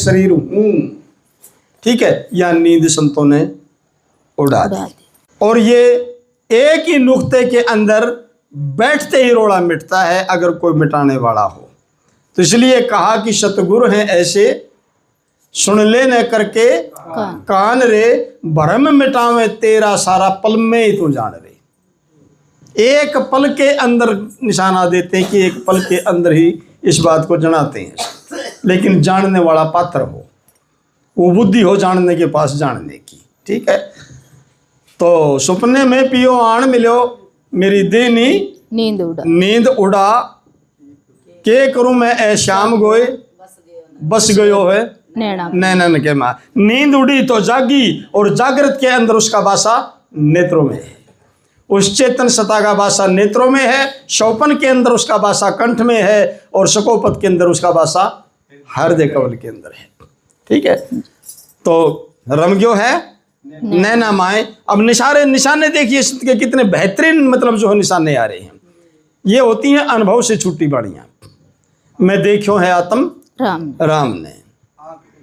शरीर हूं। ठीक है, या नींद संतों ने उड़ा दी। और ये एक ही नुक्ते के अंदर बैठते ही रोड़ा मिटता है अगर कोई मिटाने वाला हो। तो इसलिए कहा कि सतगुरु हैं ऐसे सुन ले न करके कान रे, भरम मिटावे तेरा सारा पल में ही तू जान रे। एक पल के अंदर निशाना देते हैं कि एक पल के अंदर ही इस बात को जनाते हैं, लेकिन जानने वाला पात्र हो, वो बुद्धि हो जानने के पास जानने की। ठीक है, तो सपने में पियो आन मिलो मेरी देनी नींद उड़ा के करूं मैं ए शाम गोए बस गयो है नैनन के माँ। नींद उड़ी तो जागी और जागृत के अंदर उसका वासा नेत्रों में है। उस चेतन सत्ता का वासा नेत्रों में है, शौपन के अंदर उसका वासा कंठ में है और शकोपत के अंदर उसका वासा हृदय कवल के अंदर है। ठीक है, तो रमग्यो है नैना माए। अब निशाने देखिए के कितने बेहतरीन मतलब जो है निशाने आ रहे हैं। ये होती हैं अनुभव से छूटी बाणियां। मैं देखियो है आत्म राम ने,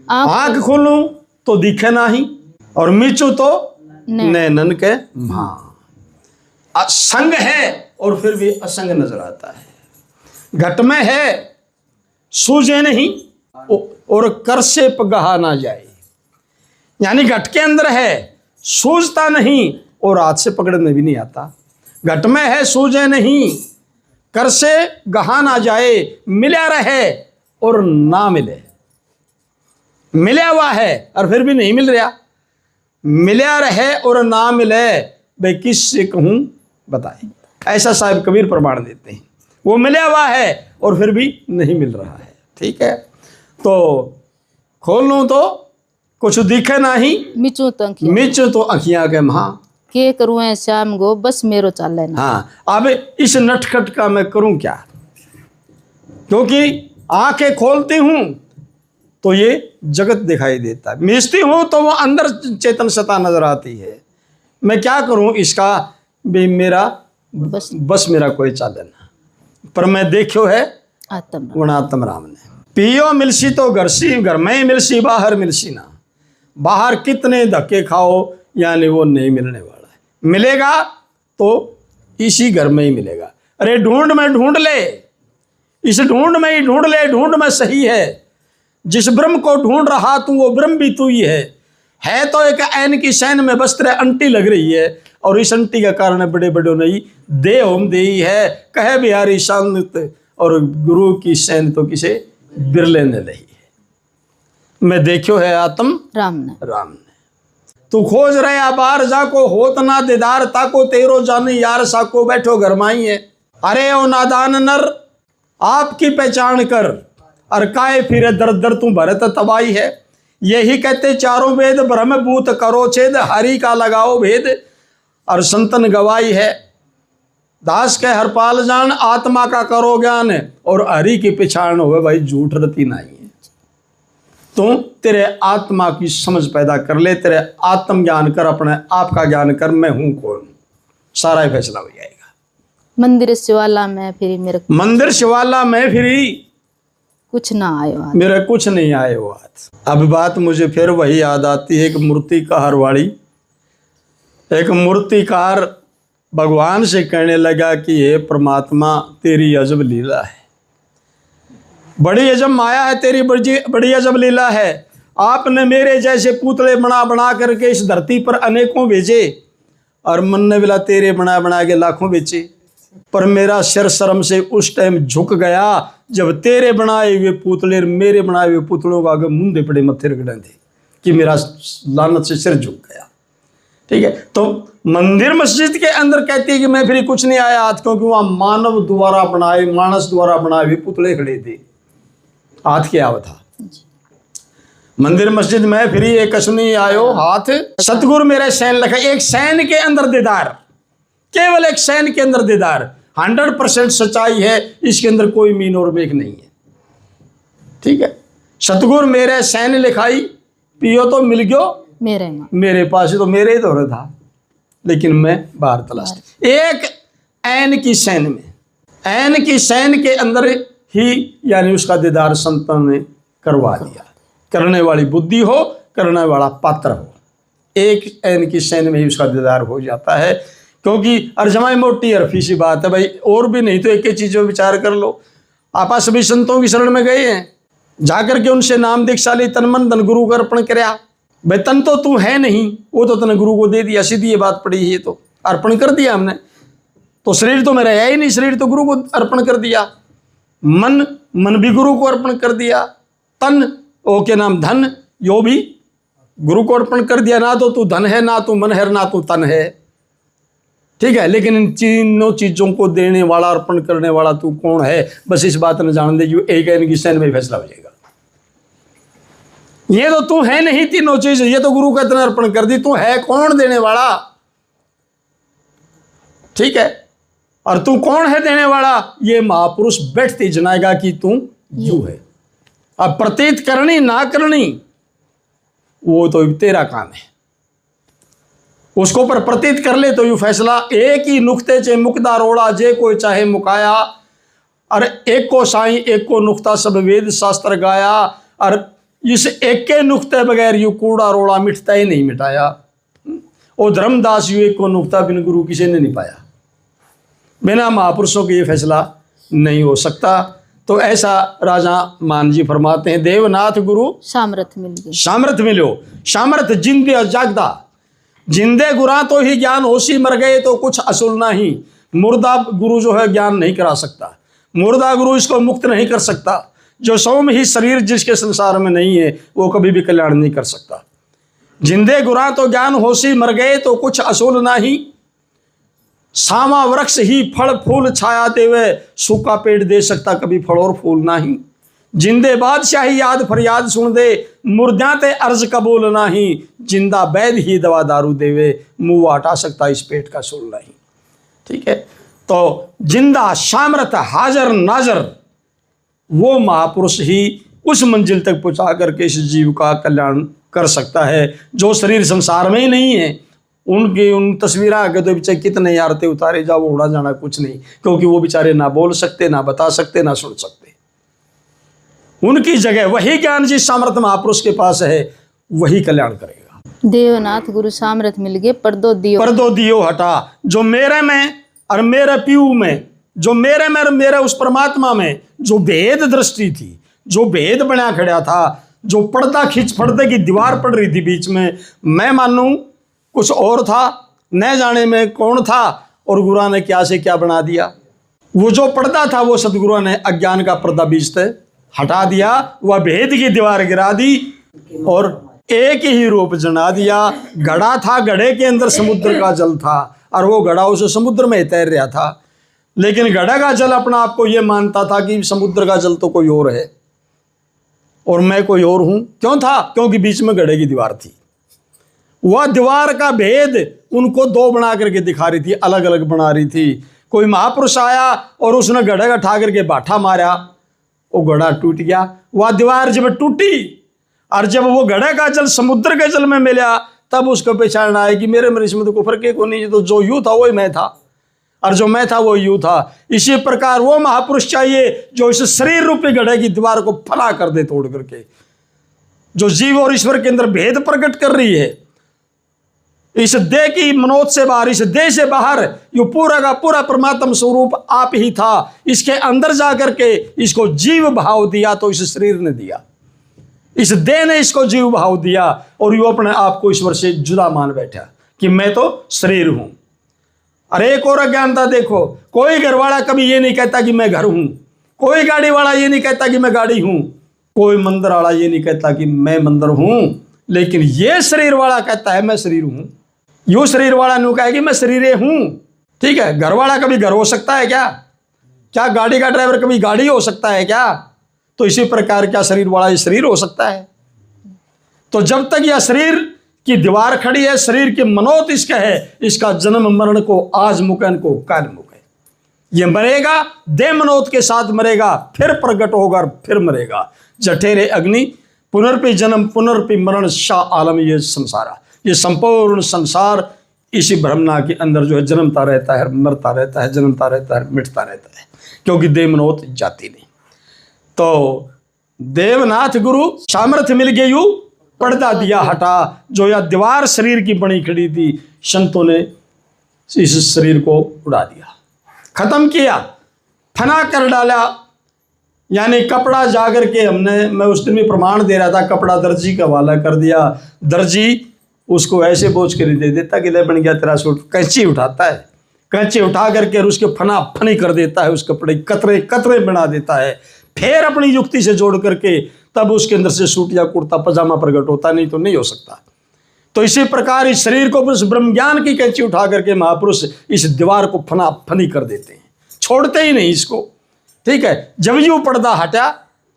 आंख खोलूं तो दिखे नहीं और मीचू तो नैनन के मां। संग है और फिर भी असंग नजर आता है। घट में है सूझे नहीं और कर से पगहा ना जाए, यानी घट के अंदर है सूझता नहीं और हाथ से पकड़ने भी नहीं आता। घट में है सूझे नहीं, कर से गहा ना जाए, मिला रहे और ना मिले। मिला हुआ है और फिर भी नहीं मिल रहा, मिला रहे और ना मिले, भाई किससे कहूं बताए। ऐसा साहिब कबीर प्रमाण देते हैं। वो मिला हुआ है और फिर भी नहीं मिल रहा है। ठीक है, तो खोल लूं तो कुछ दिखे नहीं, मिचू तो अखियां के महा के करूं श्याम गो बस मेरो चाले ना। हाँ, अब इस नटखट का मैं करूं क्या, क्योंकि आंखें खोलती हूं तो ये जगत दिखाई देता है, मिचती हूं तो वो अंदर चेतन सत्ता नजर आती है। मैं क्या करूं इसका भी मेरा बस मेरा कोई चालन ना। पर मैं देखियो है आत्म राम ने। पियो मिलसी तो घर में ही मिलसी, बाहर मिलसी ना। बाहर कितने धक्के खाओ यानी वो नहीं मिलने वाला है। मिलेगा तो इसी घर में ही मिलेगा। अरे ढूंढ में ढूंढ ले, इस ढूंढ में ही ढूंढ ले, ढूंढ में सही है। जिस ब्रह्म को ढूंढ रहा तू वो ब्रह्म भी तू ही है तो एक ऐन की सैन में वस्त्र अंटी लग रही है और इस अंटी का कारण बड़े बड़े नहीं दे होम दे ही है। कहे बिहारी शांत और गुरु की सैन तो किसे बिरले ने लही है। मैं देखियो है आत्म राम ने। तू खोज रहा बार जाको होत ना दीदार ताको तेरो जाने यार साको बैठो घर माई है। अरे ओ नादान नर आपकी पहचान कर और काय फिरे दर दर तू भरत तबाही है। यही कहते चारों वेद ब्रह्म भूत करो छेद, हरि का लगाओ भेद और संतन गवाही है। दास के हरपाल जान आत्मा का करो ज्ञान और हरि की पहचान हो भाई झूठ रती नहीं है। तू तेरे आत्मा की समझ पैदा कर ले, तेरे आत्म ज्ञान कर, अपने आप का ज्ञान कर, मैं हूं कौन, सारा ही फैसला हो जाएगा। मंदिर शिवाला में फिरी कुछ ना आयो मेरा कुछ नहीं आए वो हाथ। अब बात मुझे फिर वही याद आती है कि मूर्तिकार वाली। एक मूर्तिकार भगवान से कहने लगा कि हे परमात्मा तेरी अजब लीला है, बड़ी अजब माया है तेरी, बड़ी अजब लीला है। आपने मेरे जैसे पुतले बना करके इस धरती पर अनेकों भेजे और मन ने बोला तेरे बना के लाखों बेचे। पर मेरा सिर शर्म से उस टाइम झुक गया जब तेरे बनाए हुए पुतले मेरे बनाए हुए पुतलों को आगे मुंदे पड़े मत्थे रगड़े थे कि मेरा लानत से सिर झुक गया। ठीक है, तो मंदिर मस्जिद के अंदर कहती है कि मैं फिर कुछ नहीं आया हाथ, क्योंकि वहां मानस द्वारा बनाए हुए पुतले खड़े थे। हाथ क्या था? मंदिर मस्जिद में फिर एक कसुनी आयो हाथ, सतगुरु मेरे सैन लखा। एक सैन के अंदर दीदार, केवल एक सैन के अंदर दीदार, 100% सच्चाई है, इसके अंदर कोई मीन और बेख नहीं है। ठीक है, सतगुरु मेरे सैन लिखाई, पियो तो मिल गयो मेरे पास, तो मेरे ही तो रहा था, लेकिन मैं बाहर तलाश। एक ऐन की सैन में, ऐन की सैन के अंदर ही यानी उसका दीदार संतों ने करवा दिया। करने वाली बुद्धि हो, करने वाला पात्र हो, एक ऐन की सैन में ही उसका दीदार हो जाता है। क्योंकि अर्जमाई मोटी अरफी सी बात है भाई, और भी नहीं तो एक ही चीज़ों विचार कर लो। आपा सभी संतों की शरण में गए हैं, जाकर के उनसे नाम दीक्षा ली, तन मन धन गुरु को अर्पण करया। भाई तन तो तू है नहीं, वो तो तने गुरु को दे दिया, सीधी ये बात पड़ी है, तो अर्पण कर दिया हमने। तो शरीर तो मेरा है ही नहीं, शरीर तो गुरु को अर्पण कर दिया। मन भी गुरु को अर्पण कर दिया। तन ओ के नाम धन, यो भी गुरु को अर्पण कर दिया। ना तो तू धन है, ना तू मन है, ना तू तन है, ठीक है। लेकिन इन तीनों चीजों को देने वाला, अर्पण करने वाला तू कौन है, बस इस बात ने जान दे, एक इनकी सैन में फैसला हो जाएगा। ये तो तू है नहीं तीनों चीज, ये तो गुरु का इतना अर्पण कर दी, तू है कौन देने वाला, ठीक है। और तू कौन है देने वाला, ये महापुरुष बैठते जनाएगा कि तू यू है। अब प्रतीत करनी ना करनी वो तो तेरा काम है, उसको पर प्रतीत कर ले तो यू फैसला। एक ही नुक्ते चे मुकदा रोड़ा, जे कोई चाहे मुकाया। और एक को साई एक को नुक्ता, सब वेद शास्त्र गाया। और इस एक के नुक्ते बगैर यू कूड़ा रोड़ा मिटता ही नहीं मिटाया। ओ धर्मदास यू एक को नुक्ता बिन गुरु किसी ने नहीं पाया। बिना महापुरुषों के ये फैसला नहीं हो सकता। तो ऐसा राजा मान जी फरमाते हैं, देवनाथ गुरु सामर्थ मिल गई, सामर्थ मिलो। सामर्थ जिंदे जागदा, जिंदे गुरा तो ही ज्ञान होशी, मर गए तो कुछ असूल नहीं। मुर्दा गुरु जो है ज्ञान नहीं करा सकता, मुर्दा गुरु इसको मुक्त नहीं कर सकता। जो सौम ही शरीर जिसके संसार में नहीं है वो कभी भी कल्याण नहीं कर सकता। जिंदे गुरा तो ज्ञान होशी, मर गए तो कुछ असूल नहीं। सामा वृक्ष ही फल फूल छाया देवे, सूखा पेड़ दे सकता कभी फल और फूल नहीं। जिंदे बादशाही याद फरियाद सुन दे, मुर्दा ते अर्ज कबूल नहीं। जिंदा वैद ही दवा दारू देवे, मुंह हटा सकता इस पेट का सूल नहीं, ठीक है। तो जिंदा सामर्थ हाजर नाजर वो महापुरुष ही उस मंजिल तक पहुंचा करके इस जीव का कल्याण कर सकता है। जो शरीर संसार में ही नहीं है, उनकी उन तस्वीरें आगे तो बेचारे कितने आरते उतारे जाओ, उड़ा जाना कुछ नहीं। क्योंकि वो बेचारे ना बोल सकते, ना बता सकते, ना सुन सकते। उनकी जगह वही ज्ञान जिस सामर्थ्य महापुरुष के पास है वही कल्याण करेगा। देवनाथ गुरु सामर्थ मिल गए, पर्दो दियो हटा। जो मेरे में और मेरे पीऊ में, जो मेरे में और मेरे उस परमात्मा में जो भेद दृष्टि थी, जो भेद बना खड़ा था, जो पर्दा खींच पर्दे की दीवार पड़ रही थी बीच में, मैं मानूं कुछ और था, न जाने में कौन था, और गुरु ने क्या से क्या बना दिया। वो जो पर्दा था वो सदगुरु ने अज्ञान का पर्दा बीच से हटा दिया, वह भेद की दीवार गिरा दी और एक ही रूप जना दिया। घड़ा था, घड़े के अंदर समुद्र का जल था, और वो घड़ा उस समुद्र में तैर रहा था। लेकिन घड़ा का जल अपना आपको ये मानता था कि समुद्र का जल तो कोई और है और मैं कोई और हूं। क्यों था? क्योंकि बीच में घड़े की दीवार थी। वह दीवार का भेद उनको दो बना करके दिखा रही थी, अलग अलग बना रही थी। कोई महापुरुष आया और उसने घड़े का ठा करके बाठा मारा, वो घड़ा टूट गया। वह दीवार जब टूटी और जब वो घड़े का जल समुद्र के जल में मिला, तब उसको पहचान आया कि मेरे में इसमें तो कोई फर्क को नहीं, तो जो यू था वही मैं था और जो मैं था वो यू था। इसी प्रकार वो महापुरुष चाहिए जो इस शरीर रूपी घड़े की दीवार को फला कर दे, तोड़ करके, जो जीव और ईश्वर के अंदर भेद प्रकट कर रही है। इस देह की मनोत से बाहर, इस देह से बाहर ये पूरा का पूरा परमात्मा स्वरूप आप ही था। इसके अंदर जाकर के इसको जीव भाव दिया तो इस शरीर ने दिया, इस देह ने इसको जीव भाव दिया, और ये अपने आप को ईश्वर से जुदा मान बैठा कि मैं तो शरीर हूं। अरे एक और अज्ञानता देखो, कोई घर वाला कभी ये नहीं कहता कि मैं घर हूं, कोई गाड़ी वाला ये नहीं कहता कि मैं गाड़ी हूं, कोई मंदिर वाला ये नहीं कहता कि मैं मंदिर हूं, लेकिन ये शरीर वाला कहता है मैं शरीर हूं। यू शरीर वाला नु कहे कि मैं शरीर हूं, ठीक है। घर वाला कभी घर हो सकता है क्या? क्या गाड़ी का ड्राइवर कभी गाड़ी हो सकता है क्या? तो इसी प्रकार क्या शरीर वाला ये शरीर हो सकता है? तो जब तक यह शरीर की दीवार खड़ी है, शरीर की मनोत इसका है, इसका जन्म मरण को आज मुकन को काल मुके, ये मरेगा, दे मनोत के साथ मरेगा, फिर प्रकट होगा, फिर मरेगा। जठेरे अग्नि पुनर्पि जन्म पुनर्पि मरण शाह आलम, ये संसारा, ये संपूर्ण संसार इसी भ्रमना के अंदर जो है जन्मता रहता है, मरता रहता है, जन्मता रहता है, मिटता रहता है, क्योंकि देह मनोत जाती नहीं। तो देवनाथ गुरु सामर्थ्य मिल गई यू पर्दा दिया हटा, जो यह दीवार शरीर की बनी खड़ी थी संतों ने इस शरीर को उड़ा दिया, खत्म किया, फना कर डाला। यानी कपड़ा जाकर के हमने, मैं उस दिन भी प्रमाण दे रहा था, कपड़ा दर्जी का हवाला कर दिया। दर्जी उसको ऐसे बोझ कर दे देता कि ले बन गया तेरा सूट। कैंची उठाता है, कैंची उठा करके और उसके फना फनी कर देता है, उस कपड़े कतरे कतरे बना देता है। फिर अपनी युक्ति से जोड़ करके तब उसके अंदर से सूट या कुर्ता पजामा प्रकट होता, नहीं तो नहीं हो सकता। तो इसी प्रकार इस शरीर को उस ब्रह्म ज्ञान की कैंची उठा करके महापुरुष इस दीवार को फना फनी कर देते हैं, छोड़ते ही नहीं इसको। ठीक है, जब यूं पर्दा हटा,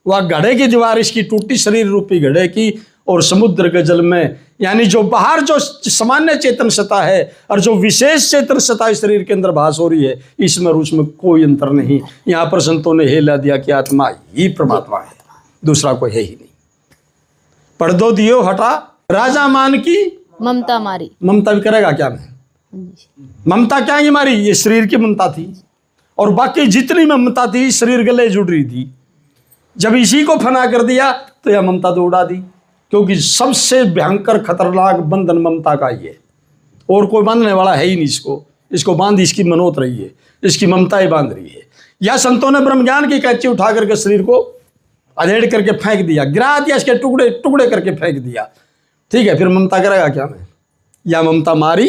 वह घड़े की दीवार इसकी टूटी, शरीर रूपी घड़े की, और समुद्र के जल में, यानी जो बाहर जो सामान्य चेतन सत्ता है और जो विशेष चेतन सत्ता इस शरीर के अंदर भास हो रही है, इसमें और उसमें कोई अंतर नहीं। यहाँ पर संतों ने हेला दिया कि आत्मा ही परमात्मा है, दूसरा कोई है ही नहीं। पर्दो दियो हटा, राजा मान की ममता मारी। ममता भी करेगा क्या मैं? ममता क्या ही मारी? ये शरीर की ममता थी, और बाकी जितनी ममता थी शरीर गले जुड़ रही थी। जब इसी को फना कर दिया तो यह ममता तो उड़ा दी, क्योंकि सबसे भयंकर खतरनाक बंधन ममता का ही है, और कोई बांधने वाला है ही नहीं इसको। इसको बांध इसकी मनोत रही है, इसकी ममता ही बांध रही है। या संतों ने ब्रह्म ज्ञान की कैंची उठा करके शरीर को अधेड़ करके फेंक दिया, गिरा दिया, इसके टुकड़े टुकड़े करके फेंक दिया। ठीक है, फिर ममता करेगा क्या मैं? या ममता मारी,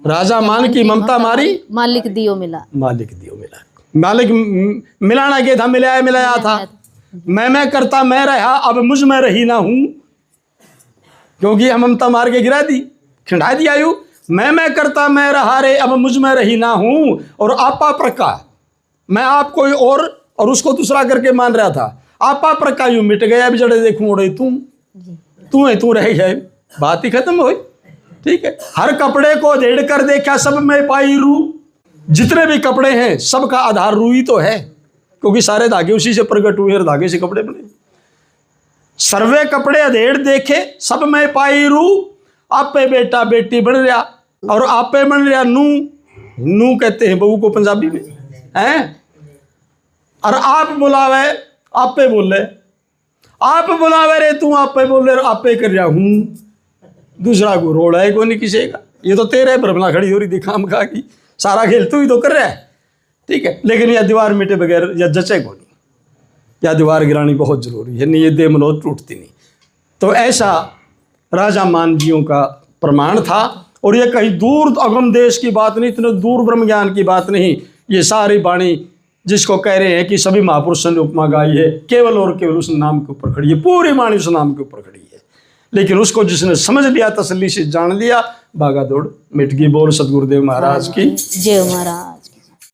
राजा मान की ममता मारी, मालिक दियो मिला। मालिक दियो मिला। मालिक मिलाना के था, मिलाया था। मैं करता मैं रहा, अब मुझ में रही ना हूं, क्योंकि हम ममता मार के गिरा दी, खिंडा दिया यू। मैं करता मैं रहा रे, अब मुझ में रही ना हूं, और आपा प्रका, मैं आप कोई और उसको दूसरा करके मान रहा था। आपा प्रका यूं मिट गया, अब जड़े देखूं उड़े तू है, तू रह गए, बात ही खत्म हुई। ठीक है, हर कपड़े को देड़ कर देखा, सब में पाई रू। जितने भी कपड़े हैं सबका आधार रू ही तो है, क्योंकि सारे धागे उसी से प्रकट हुए और धागे से कपड़े बने। सर्वे कपड़े अधेड़ देखे, सब में पाई रू। आपे बेटा बेटी बन रहा, और आपे बन रहा नू कहते हैं बहू को पंजाबी में, हैं। और आप बुलावे, आपे बोले, आप बुलावे रे तू, आपे बोले, आपे कर रहा हूं, दूसरा को रोड़ा है, कोई नहीं किसी का। ये तो तेरे भ्रमला खड़ी हो रही थी खाम खा की, सारा खेल तू ही तो कर रहा है। ठीक है, लेकिन यह दीवार मिटे बगैर या जचे को नहीं, या दीवार गिरानी बहुत जरूरी है, नहीं ये दे मनोज टूटती नहीं। तो ऐसा राजा मानजियों का प्रमाण था, और ये कहीं दूर अगम देश की बात नहीं, इतने दूर ब्रह्म ज्ञान की बात नहीं। ये सारी वाणी जिसको कह रहे हैं कि सभी महापुरुषों ने उपमा गाई है, केवल और केवल उस नाम के ऊपर खड़ी है, पूरी वाणी उस नाम के ऊपर खड़ी है। लेकिन उसको जिसने समझ लिया, तसल्ली से जान लिया, भागा दौड़ मिट गई। बोल सतगुरुदेव महाराज की जय महाराज।